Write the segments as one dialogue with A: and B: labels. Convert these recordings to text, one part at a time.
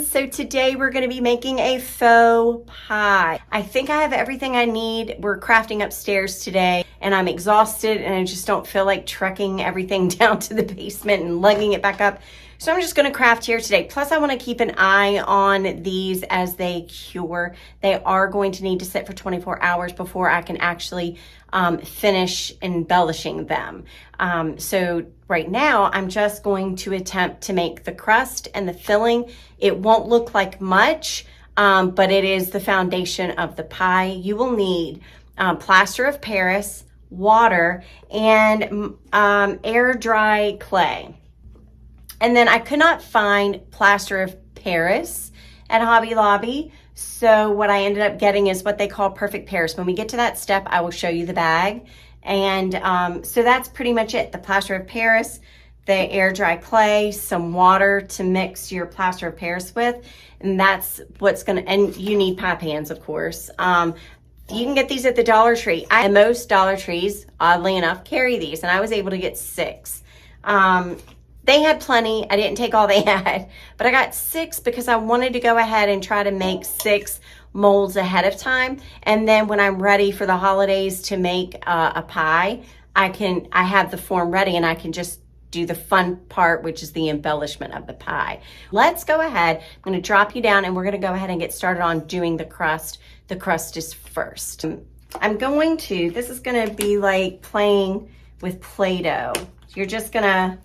A: So today we're going to be making a faux pie. I think I have everything I need. We're crafting upstairs today and I'm exhausted and I just don't feel like trekking everything down to the basement and lugging it back up. So I'm just going to craft here today. Plus I want to keep an eye on these as they cure. They are going to need to sit for 24 hours before I can actually finish embellishing them. So right now I'm just going to attempt to make the crust and the filling. It won't look like much, but it is the foundation of the pie. You will need plaster of Paris, water, and air dry clay. And then I could not find plaster of Paris at Hobby Lobby. So what I ended up getting is what they call Perfect Paris. When we get to that step, I will show you the bag. And so that's pretty much it. The plaster of Paris, the air dry clay, some water to mix your plaster of Paris with. And that's what's gonna, and you need pie pans, of course. You can get these at the Dollar Tree. And most Dollar Trees, oddly enough, carry these. And I was able to get 6. They had plenty. I didn't take all they had, but I got 6 because I wanted to go ahead and try to make 6 molds ahead of time. And then when I'm ready for the holidays to make a pie, I have the form ready and I can just do the fun part, which is the embellishment of the pie. Let's go ahead. I'm going to drop you down and we're going to go ahead and get started on doing the crust. The crust is first. This is going to be like playing with Play-Doh. You're just going to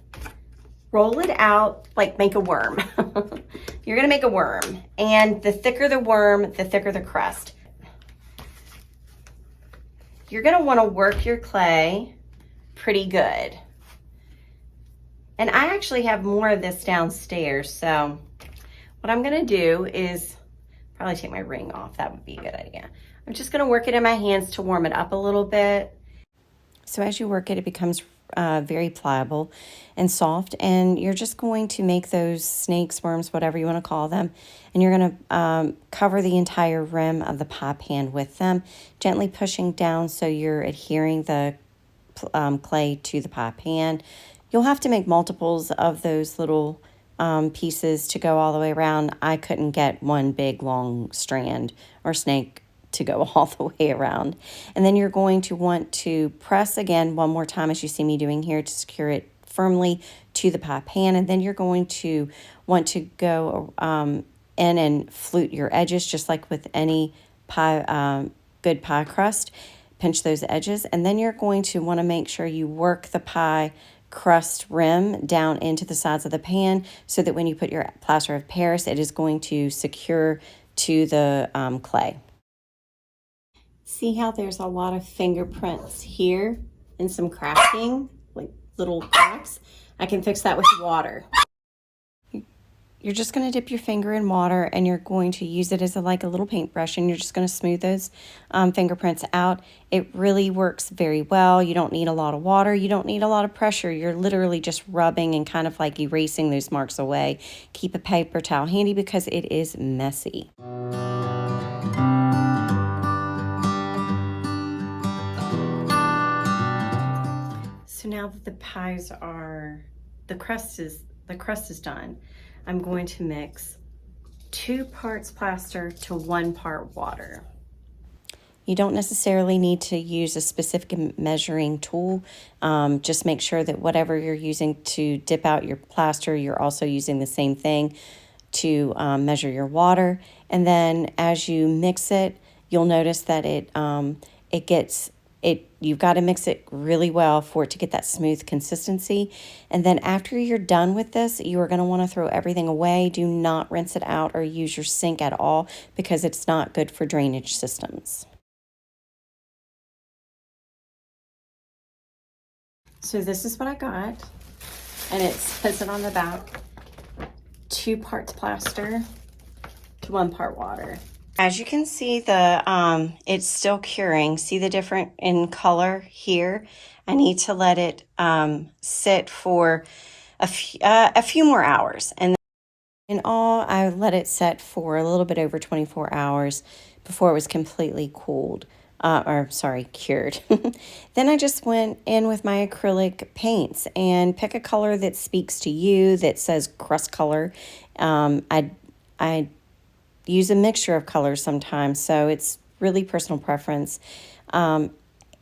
A: roll it out like make a worm. You're gonna make a worm, and the thicker the worm, the thicker the crust. You're gonna wanna work your clay pretty good. And I actually have more of this downstairs, so what I'm gonna do is probably take my ring off. That would be a good idea. I'm just gonna work it in my hands to warm it up a little bit. So as you work it, it becomes very pliable and soft, and you're just going to make those snakes, worms, whatever you want to call them, and you're going to cover the entire rim of the pie pan with them, gently pushing down so you're adhering the clay to the pie pan. You'll have to make multiples of those little pieces to go all the way around. I couldn't get one big long strand or snake to go all the way around. And then you're going to want to press again one more time, as you see me doing here, to secure it firmly to the pie pan. And then you're going to want to go in and flute your edges, just like with any pie, good pie crust. Pinch those edges, and then you're going to want to make sure you work the pie crust rim down into the sides of the pan so that when you put your plaster of Paris, it is going to secure to the clay. See how there's a lot of fingerprints here and some cracking, like little cracks? I can fix that with water. You're just going to dip your finger in water and you're going to use it as like a little paintbrush, and you're just going to smooth those fingerprints out. It really works very well. You don't need a lot of water. You don't need a lot of pressure. You're literally just rubbing and kind of like erasing those marks away. Keep a paper towel handy because it is messy. So now that the pies are, the crust is done, I'm going to mix 2 parts plaster to 1 part water. You don't necessarily need to use a specific measuring tool. Just make sure that whatever you're using to dip out your plaster, you're also using the same thing to measure your water. And then as you mix it, you'll notice that you've got to mix it really well for it to get that smooth consistency. And then after you're done with this, you are going to want to throw everything away. Do not rinse it out or use your sink at all because it's not good for drainage systems. So this is what I got, and it says it on the back, 2 parts plaster to 1 part water. As you can see, it's still curing. See the difference in color here? I need to let it sit for a few more hours. And in all, I let it set for a little bit over 24 hours before it was completely cooled. Cured. Then I just went in with my acrylic paints and pick a color that speaks to you, that says crust color. I use a mixture of colors sometimes, so it's really personal preference. And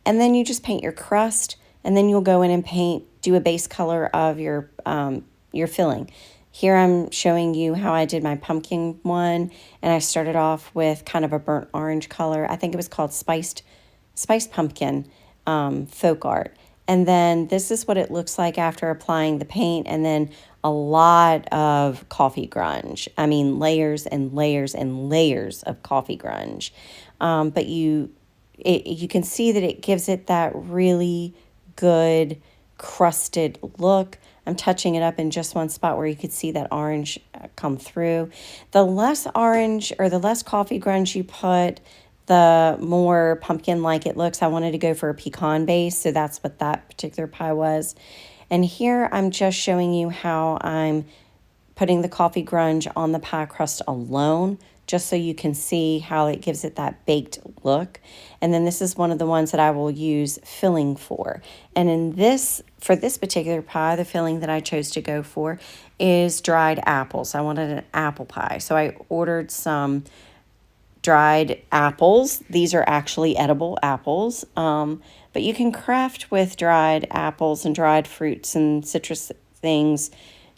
A: then you just paint your crust, and then you'll go in and do a base color of your filling. Here I'm showing you how I did my pumpkin one, and I started off with kind of a burnt orange color. I think it was called spiced pumpkin folk art. And then this is what it looks like after applying the paint, and then a lot of coffee grunge. I mean, layers and layers and layers of coffee grunge. But you can see that it gives it that really good crusted look. I'm touching it up in just one spot where you could see that orange come through. The less orange or the less coffee grunge you put, the more pumpkin-like it looks. I wanted to go for a pecan base, so that's what that particular pie was. And here I'm just showing you how I'm putting the coffee grunge on the pie crust alone, just so you can see how it gives it that baked look. And then this is one of the ones that I will use filling for. And for this particular pie, the filling that I chose to go for is dried apples. I wanted an apple pie, so I ordered some dried apples. These are actually edible apples, but you can craft with dried apples and dried fruits and citrus things,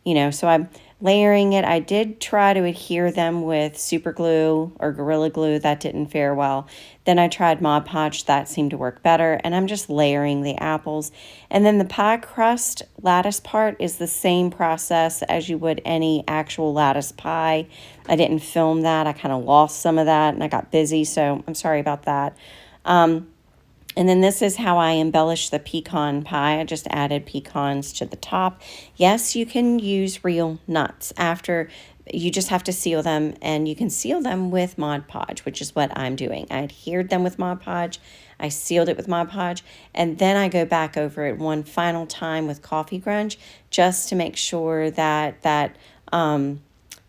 A: so I'm layering it. I did try to adhere them with super glue or Gorilla Glue. That didn't fare well. Then I tried Mod Podge. That seemed to work better. And I'm just layering the apples. And then the pie crust lattice part is the same process as you would any actual lattice pie. I didn't film that. I kind of lost some of that and I got busy, so I'm sorry about that. And then this is how I embellish the pecan pie. I just added pecans to the top. Yes, you can use real nuts. You just have to seal them, and you can seal them with Mod Podge, which is what I'm doing. I adhered them with Mod Podge. I sealed it with Mod Podge, and then I go back over it one final time with coffee grunge just to make sure that that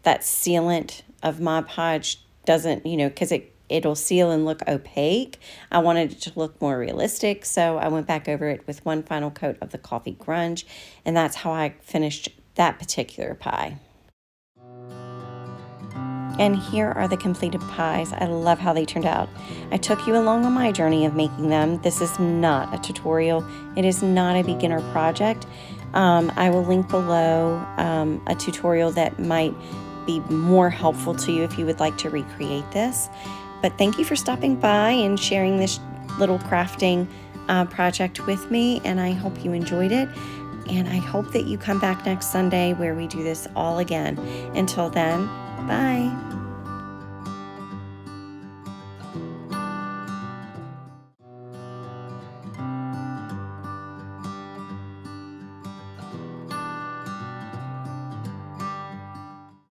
A: sealant of Mod Podge doesn't, because it'll seal and look opaque. I wanted it to look more realistic, so I went back over it with one final coat of the coffee grunge, and that's how I finished that particular pie. And here are the completed pies. I love how they turned out. I took you along on my journey of making them. This is not a tutorial. It is not a beginner project. I will link below a tutorial that might be more helpful to you if you would like to recreate this. But thank you for stopping by and sharing this little crafting project with me, and I hope you enjoyed it. And I hope that you come back next Sunday where we do this all again. Until then, bye.